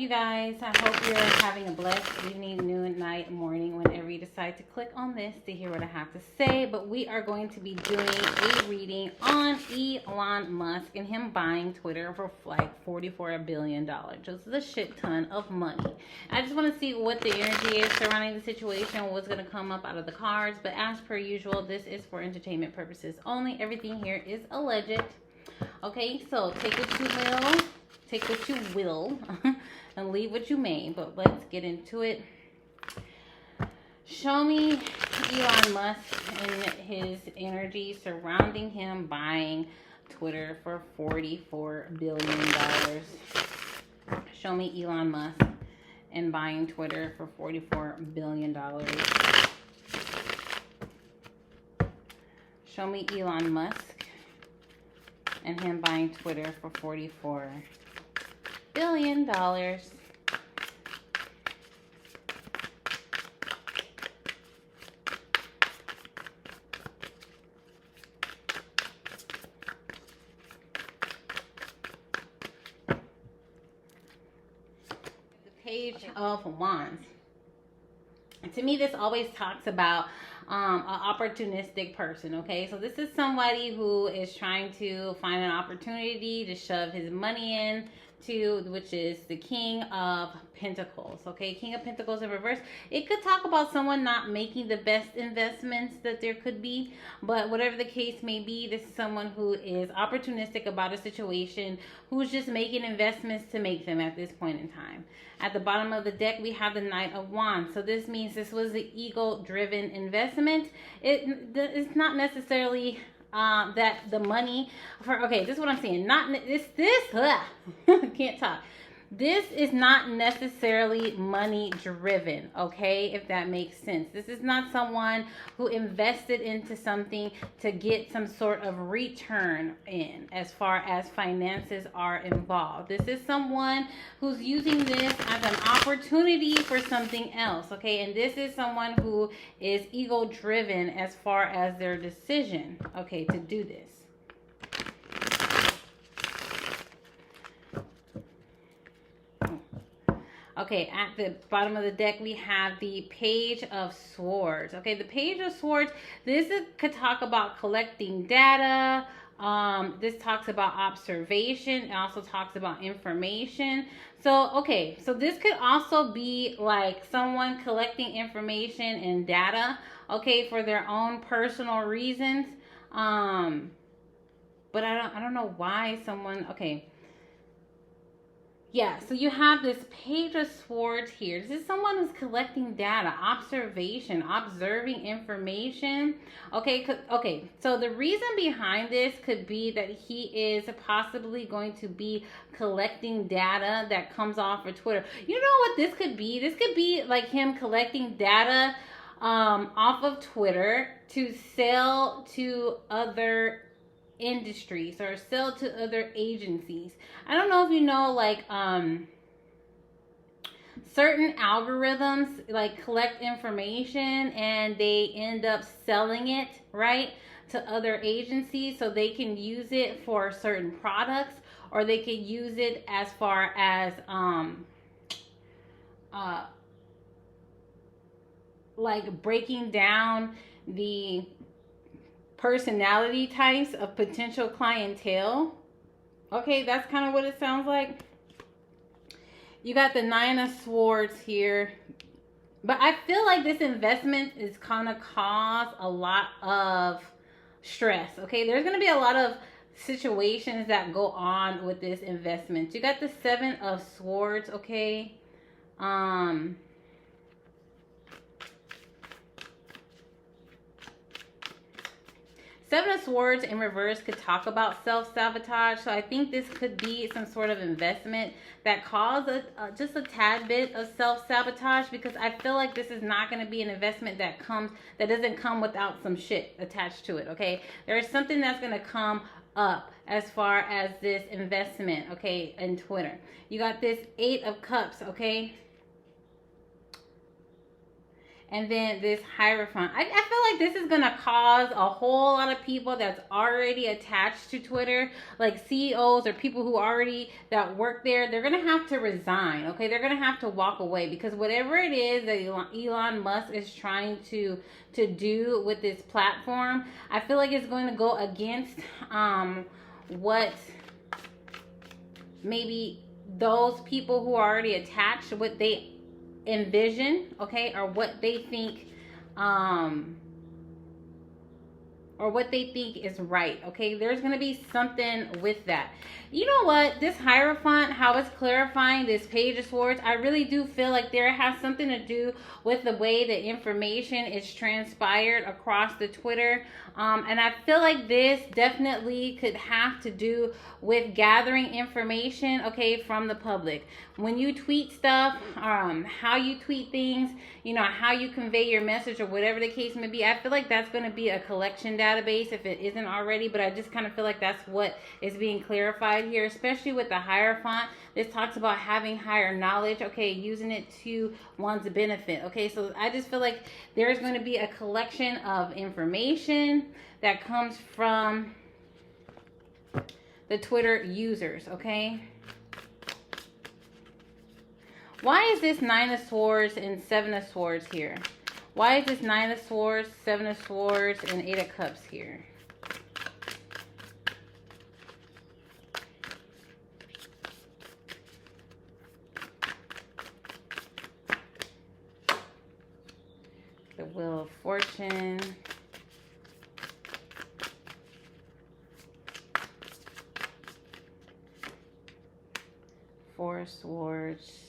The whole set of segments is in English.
you guys? I hope you're having a blessed evening, noon, night, morning, whenever you decide to click on this to hear what I have to say. But we are going to be doing a reading on Elon Musk and him buying Twitter for like $44 billion. Just a shit ton of money. I just want to see what the energy is surrounding the situation, what's going to come up out of the cards. But as per usual, this is for entertainment purposes only. Everything here is alleged. Okay, so take what you will, and leave what you may. But let's get into it. Show me Elon Musk and his energy surrounding him buying Twitter for $44 billion. Show me Elon Musk and buying Twitter for $44 billion. Show me Elon Musk and him buying Twitter for $44 billion. The Page of Wands. To me, this always talks about an opportunistic person. Okay, so this is somebody who is trying to find an opportunity to shove his money in to, which is the King of Pentacles. Okay, King of Pentacles in reverse. It could talk about someone not making the best investments that there could be, but whatever the case may be, this is someone who is opportunistic about a situation, who's just making investments to make them at this point in time. At the bottom of the deck, we have the Knight of Wands. So this means this was the ego-driven investment. It's not necessarily that the money for, okay, this is what I'm saying. Can't talk. This is not necessarily money driven, okay, if that makes sense. This is not someone who invested into something to get some sort of return in as far as finances are involved. This is someone who's using this as an opportunity for something else, okay, and this is someone who is ego driven as far as their decision, okay, to do this. Okay, at the bottom of the deck, we have the Page of Swords. Okay, the Page of Swords, could talk about collecting data. This talks about observation. It also talks about information. So, okay, so this could also be like someone collecting information and data, okay, for their own personal reasons. But I don't know why someone, okay. Yeah, so you have this Page of Swords here. This is someone who's collecting data, observation, observing information. Okay, so the reason behind this could be that he is possibly going to be collecting data that comes off of Twitter. You know what this could be? This could be like him collecting data off of Twitter to sell to other industries or sell to other agencies. I don't know if you know, like certain algorithms like collect information and they end up selling it, right, to other agencies so they can use it for certain products, or they could use it as far as like breaking down the personality types of potential clientele. Okay, that's kind of what it sounds like. You got the Nine of Swords here. But I feel like this investment is kind of cause a lot of stress. Okay, there's going to be a lot of situations that go on with this investment. You got the Seven of Swords, okay? Seven of Swords in reverse could talk about self-sabotage. So I think this could be some sort of investment that caused just a tad bit of self-sabotage, because I feel like this is not going to be an investment that doesn't come without some shit attached to it, okay? There is something that's going to come up as far as this investment, okay, in Twitter. You got this Eight of Cups, okay? And then this Hierophant. I feel like this is going to cause a whole lot of people that's already attached to Twitter, like CEOs or people who already that work there, they're going to have to resign, okay? They're going to have to walk away because whatever it is that Elon Musk is trying to do with this platform, I feel like it's going to go against what maybe those people who are already attached, what they envision, okay, or what they think is right, okay? There's going to be something with that. You know what? This Hierophant, how it's clarifying this Page of Swords, I really do feel like there has something to do with the way the information is transpired across the Twitter. And I feel like this definitely could have to do with gathering information, okay, from the public. When you tweet stuff, how you tweet things, you know, how you convey your message or whatever the case may be, I feel like that's going to be a collection database if it isn't already, but I just kind of feel like that's what is being clarified here, especially with the Hierophant. This talks about having higher knowledge, okay, using it to one's benefit, okay? So I just feel like there's going to be a collection of information that comes from the Twitter users, okay? Why is this Nine of Swords and Seven of Swords here? Why is this Nine of Swords, Seven of Swords, and Eight of Cups here? The Wheel of Fortune. Four of Swords.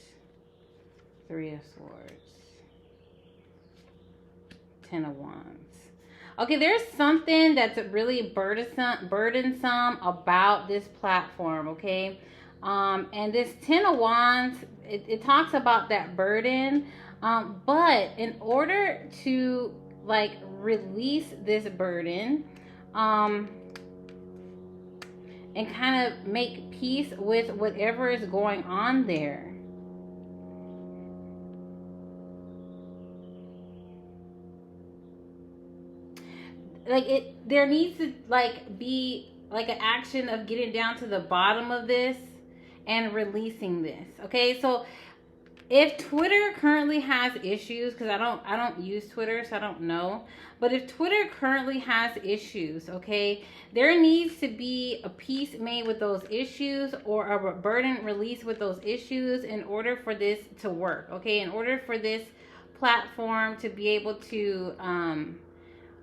Three of Swords. Ten of Wands. Okay, there's something that's really burdensome about this platform, okay? And this Ten of Wands, it talks about that burden. But in order to like release this burden, and kind of make peace with whatever is going on there, there needs to like be like an action of getting down to the bottom of this and releasing this. Okay, so if Twitter currently has issues, because I don't use Twitter, so I don't know, but if Twitter currently has issues, okay, there needs to be a peace made with those issues or a burden released with those issues in order for this to work, okay, in order for this platform to be able to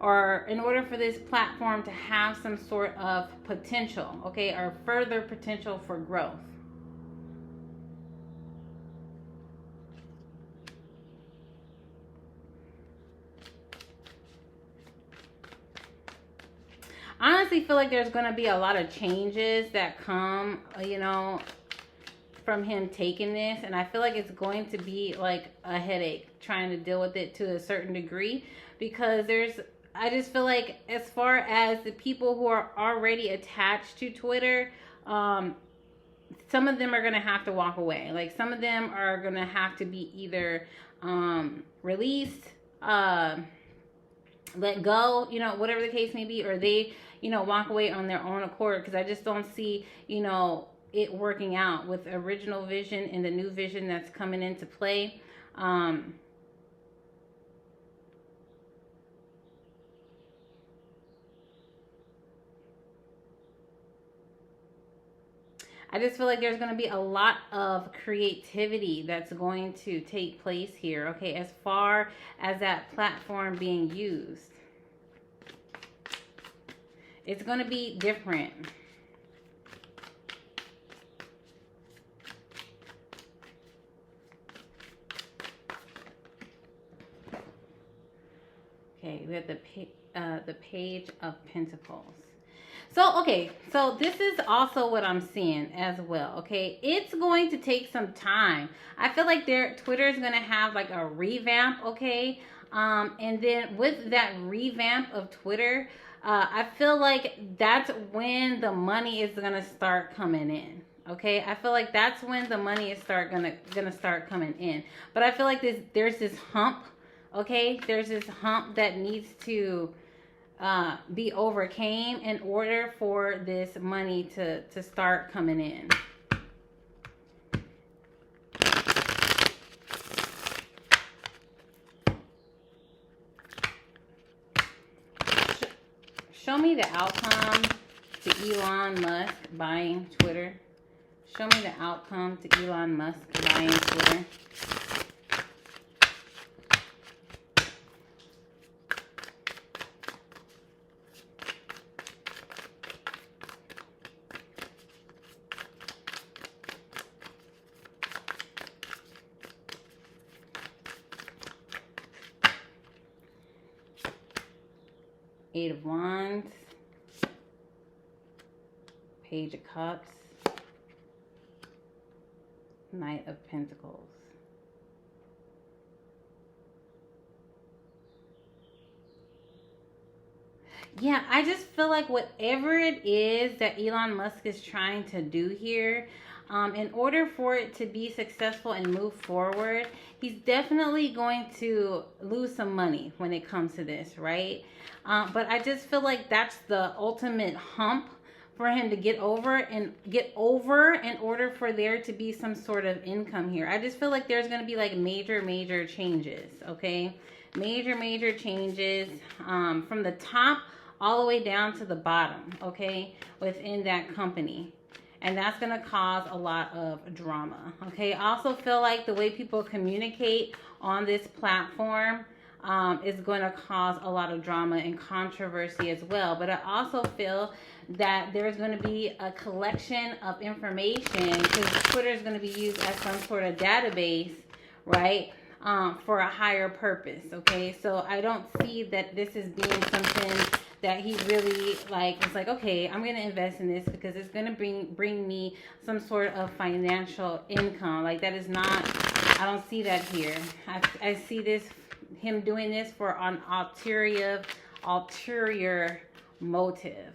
or in order for this platform to have some sort of potential, okay, or further potential for growth. I honestly feel like there's going to be a lot of changes that come, you know, from him taking this. And I feel like it's going to be like a headache trying to deal with it to a certain degree. Because I just feel like as far as the people who are already attached to Twitter, some of them are going to have to walk away. Like some of them are going to have to be either released, let go, you know, whatever the case may be, or they, you know, walk away on their own accord, because I just don't see, you know, it working out with original vision and the new vision that's coming into play. I just feel like there's going to be a lot of creativity that's going to take place here, okay, as far as that platform being used. It's going to be different. Okay, we have the Page of Pentacles. So, okay, so this is also what I'm seeing as well, okay? It's going to take some time. I feel like Twitter is going to have like a revamp, okay? And then with that revamp of Twitter, I feel like that's when the money is going to start coming in, okay? I feel like that's when the money is gonna start coming in. But I feel like there's this hump, Okay, there's this hump that needs to be overcame in order for this money to start coming in. Show me the outcome to Elon Musk buying Twitter. Show me the outcome to Elon Musk buying Twitter. Eight of Wands, Page of Cups, Knight of Pentacles. Yeah, I just feel like whatever it is that Elon Musk is trying to do here, in order for it to be successful and move forward, he's definitely going to lose some money when it comes to this, right? But I just feel like that's the ultimate hump for him to get over in order for there to be some sort of income here. I just feel like there's going to be like major changes, okay? Major changes from the top all the way down to the bottom, okay, within that company. And that's going to cause a lot of drama, okay? I also feel like the way people communicate on this platform is going to cause a lot of drama and controversy as well. But I also feel that there's going to be a collection of information, because Twitter is going to be used as some sort of database, right, for a higher purpose, okay? So I don't see that this is being something that he really was like, okay, I'm going to invest in this because it's going to bring me some sort of financial income. Like, that is not, I don't see that here. I see him doing this for an ulterior motive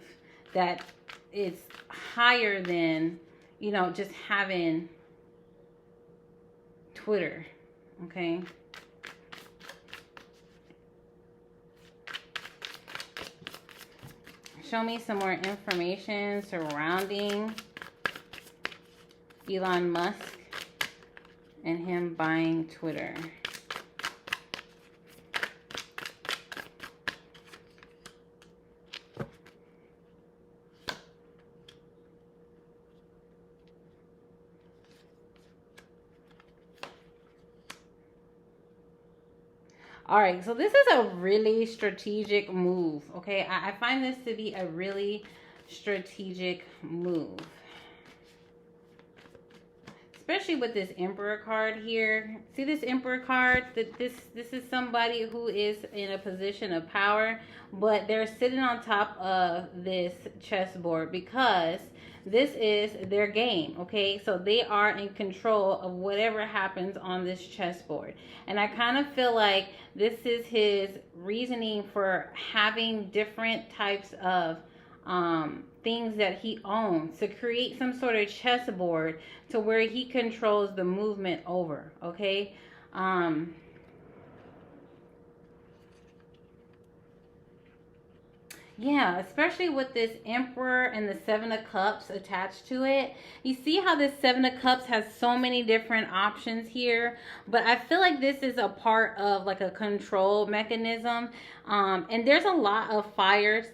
that it's higher than, just having Twitter, okay? Show me some more information surrounding Elon Musk and him buying Twitter. All right, so this is a really strategic move, okay? I find this to be a really strategic move. Especially with this Emperor card here. See this Emperor card? This is somebody who is in a position of power, but they're sitting on top of this chessboard because this is their game, okay? So they are in control of whatever happens on this chessboard. And I kind of feel like this is his reasoning for having different types of things that he owns to create some sort of chessboard to where he controls the movement over, okay? Yeah, especially with this Emperor and the Seven of Cups attached to it. You see how this Seven of Cups has so many different options here, but I feel like this is a part of like a control mechanism. And there's a lot of fire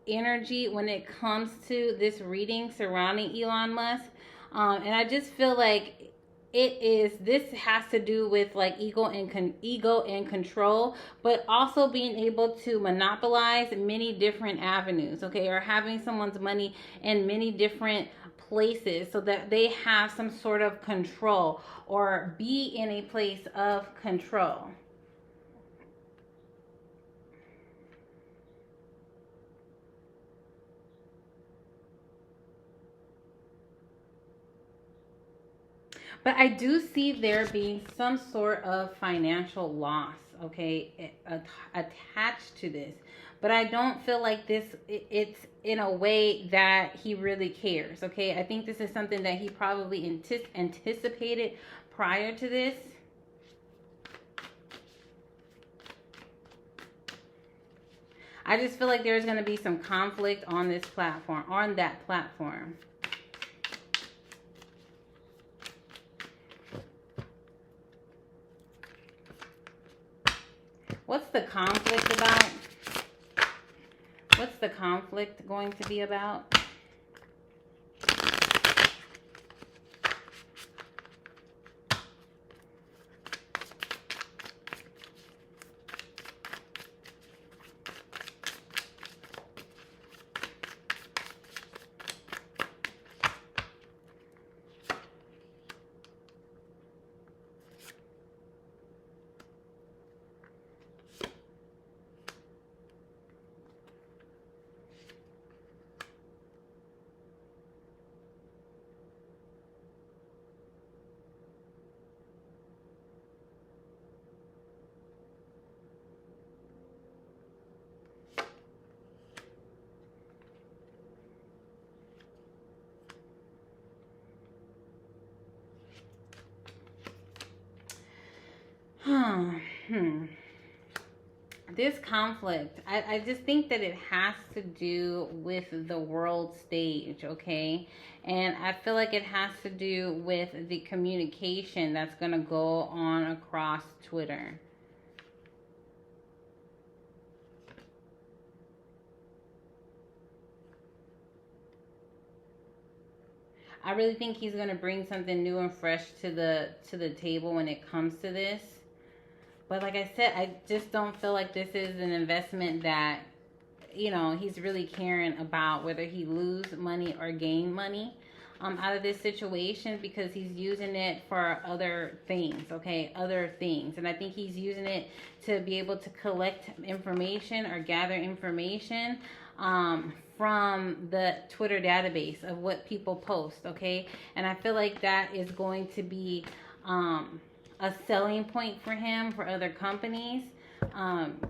energy when it comes to this reading surrounding Elon Musk. And I just feel like this has to do with like ego and control, but also being able to monopolize many different avenues, okay, or having someone's money in many different places so that they have some sort of control or be in a place of control. But I do see there being some sort of financial loss, okay, attached to this. But I don't feel like it's in a way that he really cares, okay? I think this is something that he probably anticipated prior to this. I just feel like there's going to be some conflict on this platform, on that platform. What's the conflict about? What's the conflict going to be about? This conflict, I just think that it has to do with the world stage, okay? And I feel like it has to do with the communication that's going to go on across Twitter. I really think he's going to bring something new and fresh to the table when it comes to this. But like I said, I just don't feel like this is an investment that, you know, he's really caring about whether he lose money or gain money out of this situation, because he's using it for other things, okay? Other things. And I think he's using it to be able to collect information or gather information from the Twitter database of what people post, okay? And I feel like that is going to be a selling point for him, for other companies,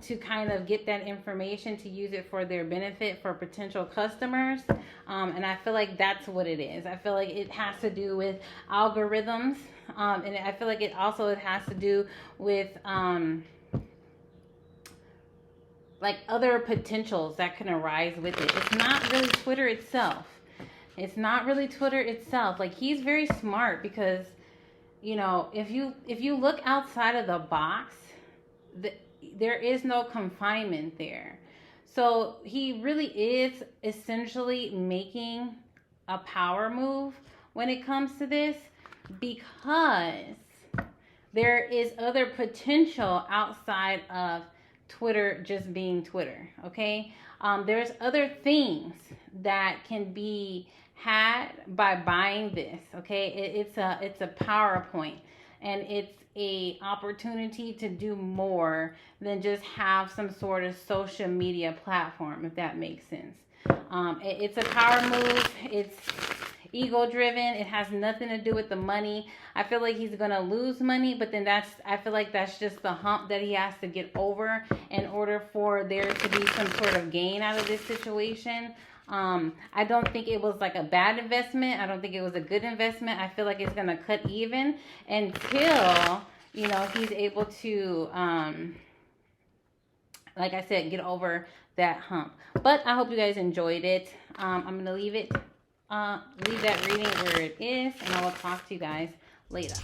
to kind of get that information, to use it for their benefit for potential customers. And I feel like that's what it is. I feel like it has to do with algorithms. And I feel like it has to do with like other potentials that can arise with it. It's not really Twitter itself. It's not really Twitter itself. Like, he's very smart, because, you know, if you look outside of the box, there is no confinement there. So he really is essentially making a power move when it comes to this, because there is other potential outside of Twitter just being Twitter, okay? There's other things that can be had by buying this, okay? It's a PowerPoint, and it's a opportunity to do more than just have some sort of social media platform, if that makes sense. It's a power move. It's ego driven. It has nothing to do with the money. I feel like he's gonna lose money, but then I feel like that's just the hump that he has to get over in order for there to be some sort of gain out of this situation. I don't think it was like a bad investment. I don't think it was a good investment. I feel like it's gonna cut even until, you know, he's able to, like I said, get over that hump. But I hope you guys enjoyed it. I'm gonna leave that reading where it is, and I will talk to you guys later.